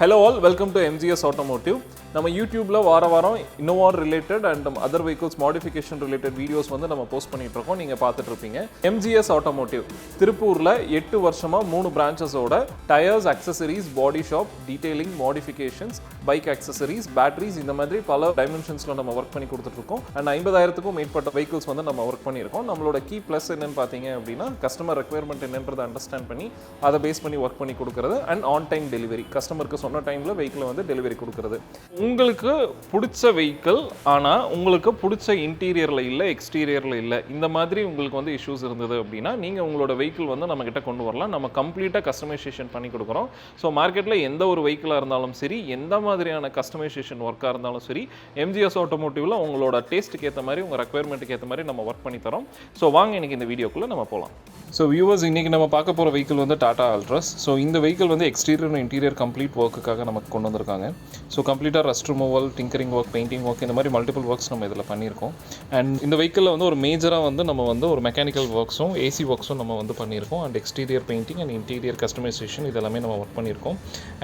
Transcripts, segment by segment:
Hello all, welcome to MGS Automotive. நம்ம யூடியூப்ல வாரம் innova related and other vehicles modification related videos வந்து நம்ம போஸ்ட் பண்ணிட்டு இருக்கோம். நீங்க பார்த்துட்டு இருப்பீங்க. MGS Automotive திருப்பூர்ல 8 வருஷமா 3 பிரான்ச்சஸோட tyres, accessories, body shop, detailing, modifications, bike accessories, batteries இந்த மாதிரி பல டைமென்ஷன்ஸ்ல நம்ம ஒர்க் பண்ணி கொடுத்துட்டு இருக்கோம். அண்ட் 50,000க்கும் மேற்பட்ட vehicles வந்து நம்ம ஒர்க் பண்ணியிருக்கோம். நம்மளோட கீ ப்ளஸ் என்னன்னு பார்த்தீங்க அப்படின்னா கஸ்டமர் ரெக்யர்மெண்ட் என்னன்றதை அண்டர்ஸ்டாண்ட் பண்ணி அதை பேஸ் பண்ணி ஒர்க் பண்ணி கொடுக்கறது அண்ட் ஆன் டைம் டெலிவரி, கஸ்டமருக்கு சொன்ன டைம்ல வெஹிக்கிள் வந்து டெலிவரி கொடுக்கறது. உங்களுக்கு பிடிச்ச வெஹிக்கிள் ஆனால் உங்களுக்கு பிடிச்ச இன்டீரியரில் இல்லை, எக்ஸ்டீரியரில் இல்லை, இந்த மாதிரி உங்களுக்கு வந்து இஷ்யூஸ் இருந்தது அப்படின்னா நீங்கள் உங்களோட வெஹிக்கிள் வந்து நம்மக்கிட்ட கொண்டு வரலாம். நம்ம கம்ப்ளீட்டாக கஸ்டமைசேஷன் பண்ணி கொடுக்குறோம். ஸோ மார்க்கெட்டில் எந்த ஒரு வெஹிக்கிளாக இருந்தாலும் சரி, எந்த மாதிரியான கஸ்டமைசேஷன் ஒர்க்காக இருந்தாலும் சரி, MGS ஆட்டோமோட்டிவில் உங்களோட டேஸ்ட்டுக்கு ஏற்ற மாதிரி, உங்கள் ரெக்யர்மெண்ட்டுக்கு ஏற்ற மாதிரி நம்ம ஒர்க் பண்ணி தரோம். ஸோ வாங்க இன்றைக்கி இந்த வீடியோக்குள்ளே நம்ம போகலாம். ஸோ வியூவர்ஸ், இன்றைக்கி நம்ம பார்க்க போகிற வெஹிக்கிள் வந்து டாடா Altroz. ஸோ இந்த வெஹிக்கிள் வந்து எக்ஸ்டீரியர் இன்டீரியர் கம்ப்ளீட் ஒர்க்குக்காக நமக்கு கொண்டு வந்திருக்காங்க. ஸோ கம்ப்ளீட்டாக rust removal, tinkering work, painting work, இந்த மாதிரி மல்டிபிள் ஒர்க்ஸ் நம்ம இதில் பண்ணியிருக்கோம். அண்ட் இந்த வெஹிக்கிளில் வந்து ஒரு மேஜராக வந்து நம்ம வந்து ஒரு மெக்கானிக்கல் ஒர்க்ஸும் ஏசி ஒர்க்ஸும் நம்ம வந்து பண்ணியிருக்கோம். And exterior painting and interior customisation இதெல்லாமே நம்ம ஒர்க் பண்ணியிருக்கோம்.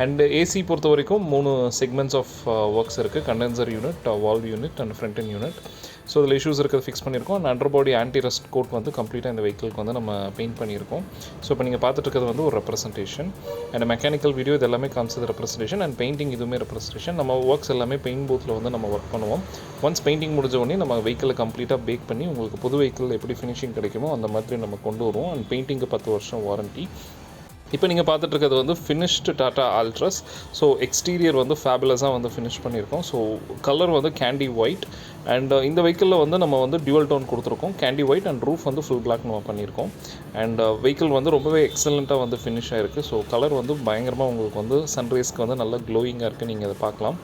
அண்ட் ஏசி பொறுத்த வரைக்கும் 3 செக்மெண்ட்ஸ் ஆஃப் ஒர்க்ஸ் இருக்குது. Condenser unit, valve unit and front end unit. So இதில் இஷ்யூஸ் இருக்கிறது ஃபிக்ஸ் பண்ணியிருக்கோம். And under body anti rust coat வந்து கம்ப்ளீட்டாக இந்த வெஹிக்கிளுக்கு வந்து நம்ம பெயிண்ட் பண்ணியிருக்கோம். ஸோ இப்போ நீங்கள் பார்த்துட்டு இருக்கிறது வந்து ஒரு ரெப்ரசன்டேஷன். அண்ட் மெக்கானிக்கல் வீடியோ இது எல்லாமே காமிச்சது ரெப்ரசன்டேஷன். அண்ட் பெயிண்டிங் இதுவுமே ரெப்ரசன்டேஷன். நம்ம ஒர்க்ஸ் எல்லாமே பெயிண்ட் பூத்தில் வந்து நம்ம ஒர்க் பண்ணுவோம். ஒன்ஸ் பெயிண்டிங் முடிஞ்ச உடனே நம்ம வெஹிக்கிளை கம்ப்ளீட்டாக பேக் பண்ணி உங்களுக்கு புது வெஹிக்கிள் எப்படி ஃபினிஷிங் கிடைக்குமோ அந்த மாதிரி நம்ம கொண்டு வருவோம். அண்ட் பெயிண்டிங்கு 10 வருஷம் வாரண்ட்டி. இப்போ நீங்கள் பார்த்துட்டு இருக்கிறது வந்து finished Tata Altroz. So exterior வந்து ஃபேபுலஸாக வந்து ஃபினிஷ் பண்ணியிருக்கோம். ஸோ கலர் வந்து கேண்டி ஒயிட். அண்ட் இந்த வெஹிக்கிளில் வந்து நம்ம வந்து டியூவல் டோன் கொடுத்துருக்கோம், கேண்டி ஒயிட். அண்ட் ரூஃப் வந்து ஃபுல் பிளாக் நம்ம பண்ணியிருக்கோம். அண்ட் வெஹிக்கிள் வந்து ரொம்பவே எக்ஸலண்ட்டாக வந்து ஃபினிஷ் ஆகிருக்கு. ஸோ கலர் வந்து பயங்கரமாக உங்களுக்கு வந்து சன்ரைஸ்க்கு வந்து நல்லா க்ளோயிங்காக இருக்குது, நீங்கள் அதை பார்க்கலாம்.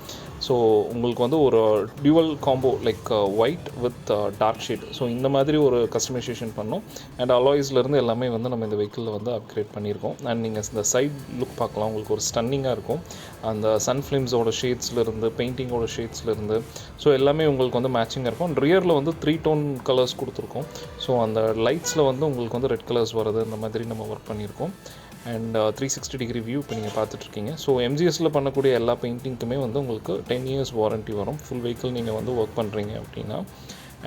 ஸோ உங்களுக்கு வந்து ஒரு dual combo like white with dark shade, so இந்த மாதிரி ஒரு கஸ்டமைசேஷன் பண்ணோம். அண்ட் அலாய்ஸ்லேருந்து எல்லாமே வந்து நம்ம இந்த வெஹிக்கிளில் வந்து அப்கிரேட் பண்ணியிருக்கோம். அண்ட் நீங்கள் இந்த சைட் லுக் பார்க்கலாம், உங்களுக்கு ஒரு ஸ்டன்னிங்காக இருக்கும். அந்த சன் ஃபிலிம்ஸோட ஷேட்ஸ்லேருந்து, பெயிண்டிங்கோட ஷேட்ஸ்லேருந்து, ஸோ எல்லாமே உங்களுக்கு வந்து மேட்சிங்காக இருக்கும். அண்ட் ரியரில் வந்து 3 டோன் கலர்ஸ் கொடுத்துருக்கோம். ஸோ அந்த லைட்ஸில் வந்து உங்களுக்கு வந்து ரெட் கலர்ஸ் வருது, இந்த மாதிரி நம்ம ஒர்க் பண்ணியிருக்கோம். அண்ட் 360 டிகிரி வியூ இப்போ நீங்கள் பார்த்துட்ருக்கீங்க. ஸோ MGSல பண்ணக்கூடிய எல்லா பெயிண்டிங்க்குமே வந்து உங்களுக்கு 10 years வாரண்ட்டி வரும். ஃபுல் வெஹிக்கிள் நீங்கள் வந்து ஒர்க் பண்ணுறீங்க அப்படின்னா.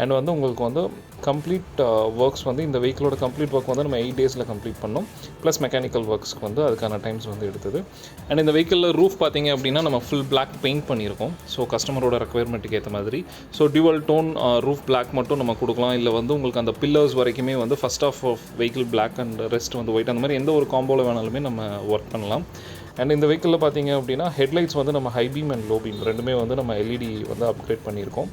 அண்ட் வந்து உங்களுக்கு வந்து கம்ப்ளீட் ஒர்க்ஸ் வந்து இந்த வெஹிக்கிளோட கம்ப்ளீட் ஒர்க் வந்து நம்ம 8 daysல கம்ப்ளீட் பண்ணோம். ப்ளஸ் மெக்கானிக்கல் ஒர்க்ஸ்க்கு வந்து அதுக்கான டைம்ஸ் வந்து எடுத்தது. அண்ட் இந்த வெஹிக்கிளில் ரூஃப் பார்த்தீங்க அப்படின்னா நம்ம ஃபுல் பிளாக் பெயிண்ட் பண்ணியிருக்கோம். ஸோ கஸ்டமரோட ரெக்யர்மெண்ட்டுக்கு ஏற்ற மாதிரி. So dual tone roof black மட்டும் நம்ம கொடுக்கலாம். இல்லை வந்து உங்களுக்கு அந்த பில்லர்ஸ் வரைக்குமே வந்து first of vehicle black and rest வந்து ஒயிட், அந்த மாதிரி எந்த ஒரு காம்போவில் வேணாலுமே நம்ம ஒர்க் பண்ணலாம். அண்ட் இந்த வெஹிக்கிளில் பார்த்தீங்க அப்படின்னா ஹெட்லைட்ஸ் வந்து நம்ம high beam and low beam ரெண்டுமே வந்து நம்ம LED வந்து அப்கிரேட் பண்ணியிருக்கோம்.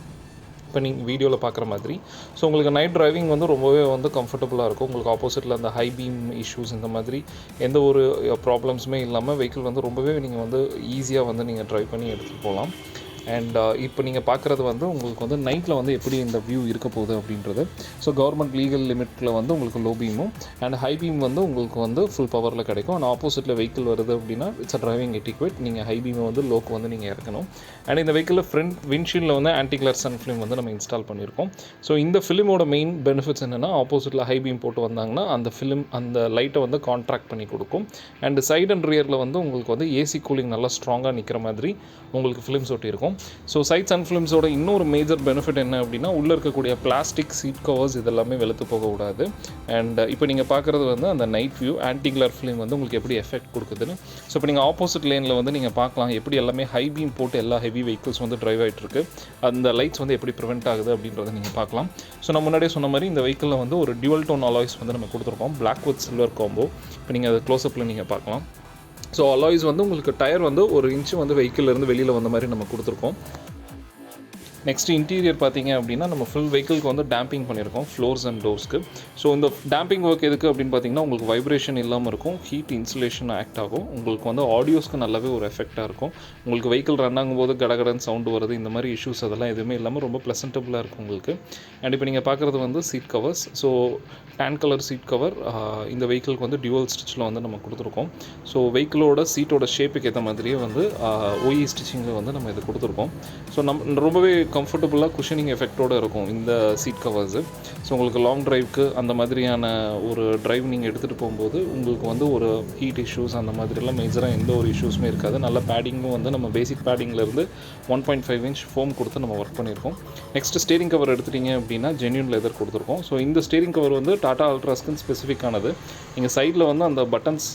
இப்போ நீங்கள் வீடியோவில் பார்க்குற மாதிரி. ஸோ உங்களுக்கு நைட் டிரைவிங் வந்து ரொம்பவே வந்து கம்ஃபர்டபுளாக இருக்கும். உங்களுக்கு ஆப்போசிட்டில் அந்த ஹை பீம் இஷ்யூஸ் இந்த மாதிரி எந்த ஒரு ப்ராப்ளம்ஸுமே இல்லாமல் வெஹிக்கிள் வந்து ரொம்பவே நீங்கள் வந்து ஈஸியாக வந்து நீங்கள் ட்ரைவ் பண்ணி எடுத்துகிட்டு போகலாம். அண்ட் இப்போ நீங்கள் பார்க்குறது வந்து உங்களுக்கு வந்து நைட்டில் வந்து எப்படி இந்த வியூ இருக்க போகுது அப்படின்றது. ஸோ கவர்மெண்ட் லீகல் லிமிட்டில் வந்து உங்களுக்கு லோ பீமும் அண்ட் ஹை பீம் வந்து உங்களுக்கு வந்து ஃபுல் பவரில் கிடைக்கும். அண்ட் ஆப்போசிட்டில் வெஹிக்கிள் வருது அப்படின்னா இட்ஸ் அ டிரைவிங் எட்டிக்வேட், நீங்கள் ஹை பீமை வந்து லோக்கு வந்து நீங்கள் இறக்கணும். அண்ட் இந்த வெஹிக்கிளில் ஃப்ரண்ட் விண்ட்ஷீல்டில் வந்து ஆன்டி கிளர் சன் ஃபிலிம் வந்து நம்ம இன்ஸ்டால் பண்ணியிருக்கோம். ஸோ இந்த ஃபிலிமோட மெயின் பெனிஃபிட்ஸ் என்னென்னா, ஆப்போசிட்டில் ஹை பீம் போட்டு வந்தாங்கன்னா அந்த ஃபிலிம் அந்த லைட்டை வந்து கான்ட்ராக்ட் பண்ணி கொடுக்கும். அண்ட் சைட் அண்ட் ரியரில் வந்து உங்களுக்கு வந்து ஏசி கூலிங் நல்லா ஸ்ட்ராங்காக நிற்கிற மாதிரி உங்களுக்கு ஃபிலிம்ஸ் ஒட்டி இருக்கும். ஸோ சைட்ஸ் அண்ட் ஃபிலிம்ஸோட இன்னொரு மேஜர் பெனிஃபிட் என்ன அப்படின்னா, உள்ளே இருக்கக்கூடிய பிளாஸ்டிக் சீட் கவர்ஸ் இதெல்லாமே வெளுத்து போகக்கூடாது. அண்ட் இப்போ நீங்கள் பார்க்குறது வந்து அந்த நைட் வியூ ஆன்டி கிளர் ஃபிலிம் வந்து உங்களுக்கு எப்படி எஃபெக்ட் கொடுக்குதுன்னு. ஸோ இப்போ நீங்கள் ஆப்போசிட் லேனில் வந்து நீங்கள் பார்க்கலாம் எப்படி எல்லாமே ஹை பீம் போட்டு எல்லா ஹெவி வெஹிக்கிள்ஸ் வந்து டிரைவ் ஆகிட்டுருக்கு. அந்த லைட்ஸ் வந்து எப்படி ப்ரிவெண்ட் ஆகுது அப்படின்றத நீங்கள் பார்க்கலாம். ஸோ நான் முன்னாடியே சொன்ன மாதிரி இந்த வெஹிக்கிளில் வந்து ஒரு டியூவல் டோன் அலாய்ஸ் வந்து நம்ம கொடுத்துருக்கோம், பிளாக் வித் சில்வர் காம்போ. இப்போ நீங்கள் அதை க்ளோஸ்அப்பில் நீங்கள் பார்க்கலாம். ஸோ அலாய்ஸ் வந்து உங்களுக்கு டயர் வந்து 1 இன்ச்சு வந்து வெஹிக்கிள்லேருந்து வெளியில் வந்த மாதிரி நம்ம கொடுத்துருக்கோம். நெக்ஸ்ட் இன்டீரியர் பார்த்தீங்க அப்படின்னா நம்ம ஃபுல் வெஹிக்கிளுக்கு வந்து டேம்பிங் பண்ணியிருக்கோம் ஃப்ளோர்ஸ் அண்ட் டோர்ஸ்க்கு. ஸோ இந்த டேம்பிங் ஒர்க் எதுக்கு அப்படின்னு பார்த்தீங்கன்னா, உங்களுக்கு வைப்ரேஷன் இல்லாமல் இருக்கும், ஹீட் இன்சுலேஷன் ஆக்ட் ஆகும், உங்களுக்கு வந்து ஆடியோஸ்க்கு நல்லாவே ஒரு எஃபெக்டாக இருக்கும். உங்களுக்கு வெஹிக்கிள் ரன் ஆகும்போது கடகடன் சவுண்டு வருது, இந்த மாதிரி இஷ்யூஸ் அதெல்லாம் எதுவுமே இல்லாமல் ரொம்ப ப்ளசன்டபுளாக இருக்கும் உங்களுக்கு. அண்ட் இப்போ நீங்கள் பார்க்குறது வந்து seat covers. So tan colour seat cover இந்த வெஹிக்கிளுக்கு வந்து டியூவல் ஸ்டிச்சில் வந்து நம்ம கொடுத்துருக்கோம். ஸோ வெஹிக்கிளோட சீட்டோட ஷேப்புக்கு ஏற்ற மாதிரியே வந்து OE ஸ்டிச்சிங்கில் வந்து நம்ம இது கொடுத்துருக்கோம். ஸோ ரொம்பவே கம்ஃபர்டபுளாக குஷனிங் எஃபெக்டோடு இருக்கும் இந்த சீட் கவர்ஸு. ஸோ உங்களுக்கு லாங் ட்ரைவ்க்கு அந்த மாதிரியான ஒரு ட்ரைவ் நீங்கள் எடுத்துகிட்டு போகும்போது உங்களுக்கு வந்து ஒரு ஹீட் இஷ்யூஸ் அந்த மாதிரிலாம் மேஜராக எந்த ஒரு இஷ்யூஸுமே இருக்காது. நல்ல பேடிங்கும் வந்து நம்ம பேசிக் பேடிங்லேருந்து 1.5 inch ஃபோம் கொடுத்து நம்ம ஒர்க் பண்ணியிருக்கோம். நெக்ஸ்ட் ஸ்டீரிங் கவர் எடுத்துட்டிங்க அப்படின்னா ஜென்யூன் லெதர் கொடுத்துருக்கோம். ஸோ இந்த ஸ்டீரிங் கவர் வந்து டாடா அல்ட்ராஸ்க்குன்னு ஸ்பெசிஃபிக்கானது. நீங்கள் சைடில் வந்து அந்த பட்டன்ஸ்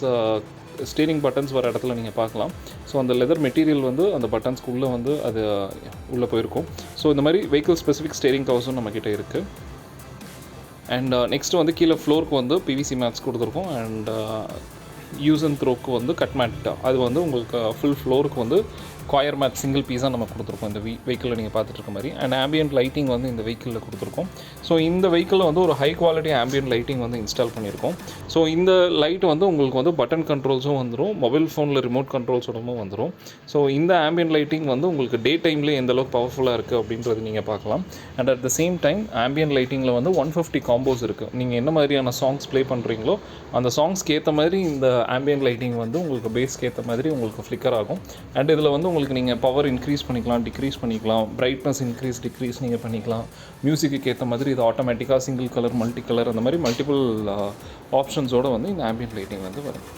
ஸ்டீரிங் பட்டன்ஸ் வர இடத்துல நீங்கள் பார்க்கலாம். ஸோ அந்த லெதர் மெட்டீரியல் வந்து அந்த பட்டன்ஸ்க்குள்ளே வந்து அது உள்ளே போயிருக்கும். ஸோ இந்த மாதிரி வெஹிக்கிள் ஸ்பெசிஃபிக் ஸ்டீரிங் கவர்ஸும் நம்மக்கிட்ட இருக்குது. அண்ட் நெக்ஸ்ட்டு வந்து கீழே ஃப்ளோருக்கு வந்து பிவிசி மேட்ஸ் கொடுத்துருக்கோம். அண்ட் யூஸ் அண்ட் த்ரோக்கு வந்து கட் மேட், அது வந்து உங்களுக்கு ஃபுல் ஃப்ளோருக்கு வந்து காயர் மேட் சிங்கிள் பீஸாக நம்ம கொடுத்துருக்கோம் இந்த வெஹிக்கிளில் நீங்கள் பார்த்துட்டு இருக்க மாதிரி. அண்ட் ஆம்பியன்ட் லைட்டிங் வந்து இந்த வெஹிக்கிளில் கொடுத்துருக்கோம். ஸோ இந்த வெஹிக்கிளில் வந்து ஒரு ஹை குவாலிட்டி ஆம்பியன்ட் லைட்டிங் வந்து இன்ஸ்டால் பண்ணியிருக்கோம். ஸோ இந்த லைட் வந்து உங்களுக்கு வந்து பட்டன் கண்ட்ரோல்ஸும் வந்துடும், மொபைல் ஃபோனில் ரிமோட் கண்ட்ரோல்ஸோடமும் வந்துடும். ஸோ இந்த ஆம்பியன்ட் லைட்டிங் வந்து உங்களுக்கு டே டைம்லேயே எந்த அளவுக்கு பவர்ஃபுல்லாக இருக்குது அப்படின்றது நீங்கள் பார்க்கலாம். And at the same time ambient லைட்டிங்கில் வந்து 150 காம்போஸ் இருக்குது. நீங்கள் என்ன மாதிரியான சாங்ஸ் ப்ளே பண்ணுறீங்களோ அந்த சாங்ஸ்க்கு ஏற்ற மாதிரி இந்த ஆம்பியன்ட் லைட்டிங் வந்து உங்களுக்கு பேஸ்க்கு ஏற்ற மாதிரி உங்களுக்கு ஃப்ளிக்கர் ஆகும். அண்ட் இதில் வந்து உங்களுக்கு நீங்கள் பவர் இன்க்ரீஸ் பண்ணிக்கலாம், டிக்ரீஸ் பண்ணிக்கலாம், பிரைட்னஸ் இன்க்ரீஸ் டிக்ரீஸ் நீங்கள் பண்ணிக்கலாம். மியூசிக்கு ஏற்ற மாதிரி இது ஆட்டோமேட்டிக்காக சிங்கிள் கலர், மல்டி கலர் அந்த மாதிரி மல்டிபிள் ஆப்ஷன்ஸோடு வந்து இந்த ஆம்பியன்ட் லைட்டிங் வந்து வரும்.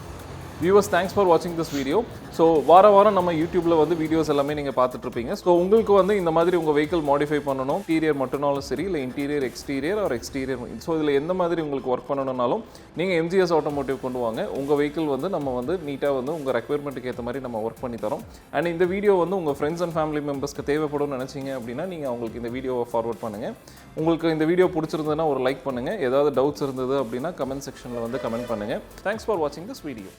வியூவர்ஸ், தேங்க்ஸ் ஃபார் வாட்சிங் திஸ் வீடியோ. ஸோ வாரம் நம்ம யூடியூப்பில் வந்து வீடியோஸ் எல்லாமே நீங்கள் பார்த்துட்ருப்பீங்க. ஸோ உங்களுக்கு வந்து இந்த மாதிரி உங்கள் வெஹிக்கிள் மாடிஃபை பண்ணணும், இன்டீரியர் மட்டும்னாலும் சரி, இல்லை interior exterior or exterior, so இதில் எந்த மாதிரி உங்களுக்கு ஒர்க் பண்ணணும்னாலும் நீங்கள் எம்ஜிஎஸ் ஆட்டோமோட்டிவ் கொண்டு வாங்க. உங்கள் வெஹிக்கிள் வந்து நம்ம வந்து நீட்டாக வந்து உங்கள் ரெக்யர்மெண்ட்டுக்கு ஏற்ற மாதிரி நம்ம ஒர்க் பண்ணி தரோம். அண்ட் இந்த வீடியோ வந்து உங்கள் ஃப்ரெண்ட்ஸ் அண்ட் ஃபேமிலி மெம்பர்ஸ்க்கு தேவைப்படும் நினச்சிங்க அப்படின்னா நீங்கள் அவங்களுக்கு இந்த வீடியோவை ஃபார்வர்ட் பண்ணுங்கள். உங்களுக்கு இந்த வீடியோ பிடிச்சிருந்ததுன்னா ஒரு லைக் பண்ணுங்கள். ஏதாவது டவுட்ஸ் இருந்தது அப்படின்னா கமெண்ட் செக்ஷனில் வந்து கமெண்ட் பண்ணுங்கள். தேங்க்ஸ் ஃபார் வாட்சிங் திஸ் வீடியோ.